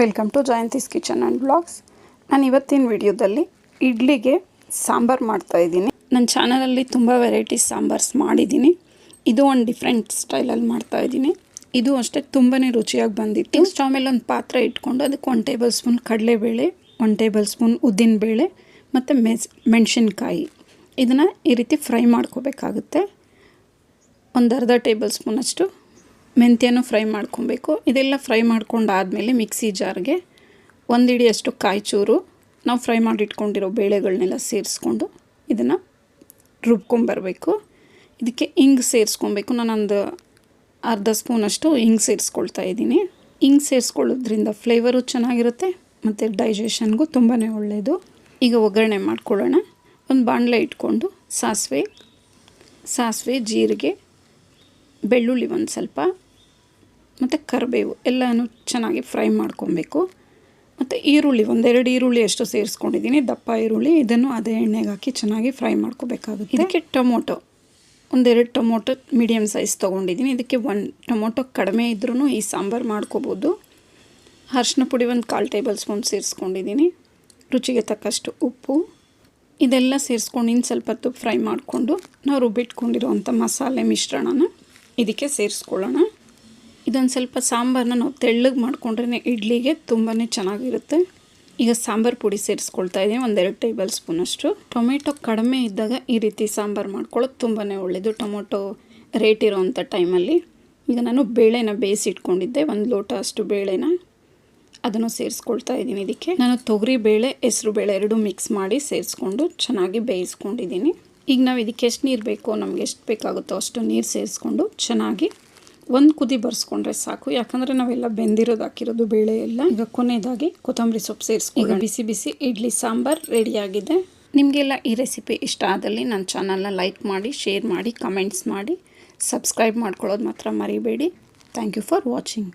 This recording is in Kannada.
Welcome to Jayanti's kitchen and blogs. ನಾನು ಇವತ್ತಿನ ವಿಡಿಯೋದಲ್ಲಿ ಇಡ್ಲಿಗೆ ಸಾಂಬಾರು ಮಾಡ್ತಾಯಿದ್ದೀನಿ. ನನ್ನ ಚಾನಲಲ್ಲಿ ತುಂಬ ವೆರೈಟೀಸ್ ಸಾಂಬಾರ್ಸ್ ಮಾಡಿದ್ದೀನಿ. ಇದು ಒಂದು ಡಿಫ್ರೆಂಟ್ ಸ್ಟೈಲಲ್ಲಿ ಮಾಡ್ತಾಯಿದ್ದೀನಿ. ಇದು ಅಷ್ಟೇ ತುಂಬಾ ರುಚಿಯಾಗಿ ಬಂದಿತ್ತು. ಸ್ಟವ್ ಮೇಲೆ ಒಂದು ಪಾತ್ರೆ ಇಟ್ಕೊಂಡು ಅದಕ್ಕೆ 1 ಟೇಬಲ್ ಸ್ಪೂನ್ ಕಡಲೆಬೇಳೆ, 1 ಟೇಬಲ್ ಸ್ಪೂನ್ ಉದ್ದಿನಬೇಳೆ ಮತ್ತು ಮೆಣಸಿನ್ಕಾಯಿ ಇದನ್ನು ಈ ರೀತಿ ಫ್ರೈ ಮಾಡ್ಕೋಬೇಕಾಗುತ್ತೆ. ಒಂದು ಅರ್ಧ ಟೇಬಲ್ ಸ್ಪೂನಷ್ಟು ಮೆಂತ್ಯನೂ ಫ್ರೈ ಮಾಡ್ಕೊಬೇಕು. ಇದೆಲ್ಲ ಫ್ರೈ ಮಾಡ್ಕೊಂಡಾದಮೇಲೆ ಮಿಕ್ಸಿ ಜಾರ್ಗೆ 1 ಹಿಡಿಯಷ್ಟು ಕಾಯಿ ಚೂರು, ನಾವು ಫ್ರೈ ಮಾಡಿ ಇಟ್ಕೊಂಡಿರೋ ಬೇಳೆಗಳನ್ನೆಲ್ಲ ಸೇರಿಸ್ಕೊಂಡು ಇದನ್ನು ರುಬ್ಕೊಂಬರಬೇಕು. ಇದಕ್ಕೆ ಹಿಂಗೆ ಸೇರಿಸ್ಕೊಬೇಕು. ನಾನೊಂದು ಅರ್ಧ ಸ್ಪೂನಷ್ಟು ಹಿಂಗೆ ಸೇರಿಸ್ಕೊಳ್ತಾ ಇದ್ದೀನಿ. ಹಿಂಗೆ ಸೇರಿಸ್ಕೊಳ್ಳೋದ್ರಿಂದ ಫ್ಲೇವರು ಚೆನ್ನಾಗಿರುತ್ತೆ ಮತ್ತು ಡೈಜೆಷನ್ಗೂ ತುಂಬಾ ಒಳ್ಳೆಯದು. ಈಗ ಒಗ್ಗರಣೆ ಮಾಡ್ಕೊಳ್ಳೋಣ. ಒಂದು ಬಾಣಲೆ ಇಟ್ಕೊಂಡು ಸಾಸಿವೆ, ಜೀರಿಗೆ, ಬೆಳ್ಳುಳ್ಳಿ ಒಂದು ಸ್ವಲ್ಪ ಮತ್ತು ಕರಿಬೇವು ಎಲ್ಲನೂ ಚೆನ್ನಾಗಿ ಫ್ರೈ ಮಾಡ್ಕೊಬೇಕು. ಮತ್ತು ಈರುಳ್ಳಿ 1-2 ಈರುಳ್ಳಿ ಅಷ್ಟು ಸೇರಿಸ್ಕೊಂಡಿದ್ದೀನಿ, ದಪ್ಪ ಈರುಳ್ಳಿ. ಇದನ್ನು ಅದೇ ಎಣ್ಣೆಗೆ ಹಾಕಿ ಚೆನ್ನಾಗಿ ಫ್ರೈ ಮಾಡ್ಕೋಬೇಕಾಗುತ್ತೆ. ಇದಕ್ಕೆ ಟೊಮೊಟೊ 1-2 ಟೊಮೊಟೊ ಮೀಡಿಯಮ್ ಸೈಜ್ ತೊಗೊಂಡಿದ್ದೀನಿ. ಇದಕ್ಕೆ 1 ಟೊಮೊಟೊ ಕಡಿಮೆ ಇದ್ರೂ ಈ ಸಾಂಬಾರು ಮಾಡ್ಕೋಬೋದು. ಅರಿಶಿನ ಪುಡಿ 1/4 ಟೇಬಲ್ ಸ್ಪೂನ್ ಸೇರಿಸ್ಕೊಂಡಿದ್ದೀನಿ. ರುಚಿಗೆ ತಕ್ಕಷ್ಟು ಉಪ್ಪು ಇದೆಲ್ಲ ಸೇರಿಸ್ಕೊಂಡು ಇನ್ನು ಸ್ವಲ್ಪ ಹೊತ್ತು ಫ್ರೈ ಮಾಡಿಕೊಂಡು ನಾವು ರುಬ್ಬಿಟ್ಕೊಂಡಿರೋವಂಥ ಮಸಾಲೆ ಮಿಶ್ರಣನ ಇದಕ್ಕೆ ಸೇರಿಸ್ಕೊಳ್ಳೋಣ. ಇದೊಂದು ಸ್ವಲ್ಪ ಸಾಂಬಾರನ್ನ ನಾವು ತೆಳ್ಳಗೆ ಮಾಡಿಕೊಂಡ್ರೆ ಇಡ್ಲಿಗೆ ತುಂಬಾ ಚೆನ್ನಾಗಿರುತ್ತೆ. ಈಗ ಸಾಂಬಾರು ಪುಡಿ ಸೇರಿಸ್ಕೊಳ್ತಾ ಇದ್ದೀನಿ 1-2 ಟೇಬಲ್ ಸ್ಪೂನಷ್ಟು. ಟೊಮೆಟೊ ಕಡಿಮೆ ಇದ್ದಾಗ ಈ ರೀತಿ ಸಾಂಬಾರು ಮಾಡ್ಕೊಳ್ಳೋದು ತುಂಬಾ ಒಳ್ಳೆಯದು ಟೊಮೊಟೊ ರೇಟ್ ಇರೋವಂಥ ಟೈಮಲ್ಲಿ. ಈಗ ನಾನು ಬೇಳೆನ ಬೇಯಿಸಿಟ್ಕೊಂಡಿದ್ದೆ, 1 ಲೋಟ ಅಷ್ಟು ಬೇಳೆನ ಅದನ್ನು ಸೇರಿಸ್ಕೊಳ್ತಾ ಇದ್ದೀನಿ. ಇದಕ್ಕೆ ನಾನು ತೊಗರಿ ಬೇಳೆ, ಹೆಸರು ಬೇಳೆ 2 ಮಿಕ್ಸ್ ಮಾಡಿ ಸೇರಿಸ್ಕೊಂಡು ಚೆನ್ನಾಗಿ ಬೇಯಿಸ್ಕೊಂಡಿದ್ದೀನಿ. ಈಗ ನಾವು ಇದಕ್ಕೆ ಎಷ್ಟು ನೀರು ಬೇಕೋ, ನಮ್ಗೆ ಎಷ್ಟು ಬೇಕಾಗುತ್ತೋ ಅಷ್ಟು ನೀರು ಸೇರಿಸ್ಕೊಂಡು ಚೆನ್ನಾಗಿ 1 ಕುದಿ ಬರ್ಸ್ಕೊಂಡ್ರೆ ಸಾಕು. ಯಾಕಂದರೆ ನಾವೆಲ್ಲ ಬೆಂದಿರೋದು ಹಾಕಿರೋದು ಬೇಳೆ ಎಲ್ಲ. ಈಗ ಕೊನೆಯದಾಗಿ ಕೊತ್ತಂಬರಿ ಸೊಪ್ಪು ಸೇರಿಸ್ಕೊಂಡು ಬಿಸಿ ಬಿಸಿ ಇಡ್ಲಿ ಸಾಂಬಾರು ರೆಡಿಯಾಗಿದೆ. ನಿಮಗೆಲ್ಲ ಈ ರೆಸಿಪಿ ಇಷ್ಟ ಆದಲ್ಲಿ ನನ್ನ ಚಾನಲ್ನ ಲೈಕ್ ಮಾಡಿ, ಶೇರ್ ಮಾಡಿ, ಕಮೆಂಟ್ಸ್ ಮಾಡಿ, ಸಬ್ಸ್ಕ್ರೈಬ್ ಮಾಡ್ಕೊಳ್ಳೋದು ಮಾತ್ರ ಮರಿಬೇಡಿ. Thank you for watching.